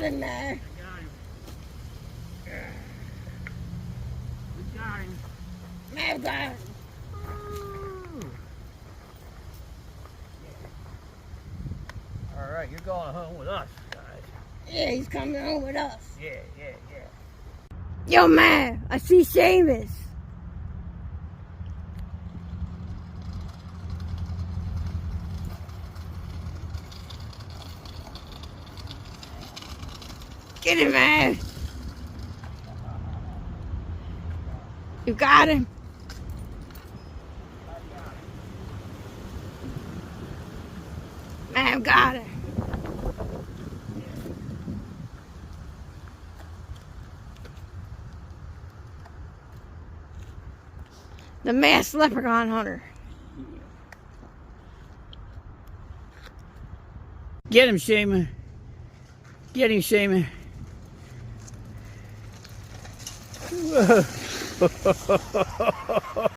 got him there. I got him. We got him. Man, got him. All right, you're going home with us, guys. Yeah, he's coming home with us. Yeah. Yo, man, I see Seamus. Get him, man. You got him. Man, got him. The masked leprechaun hunter. Get him, Shaman. Get him, Shaman.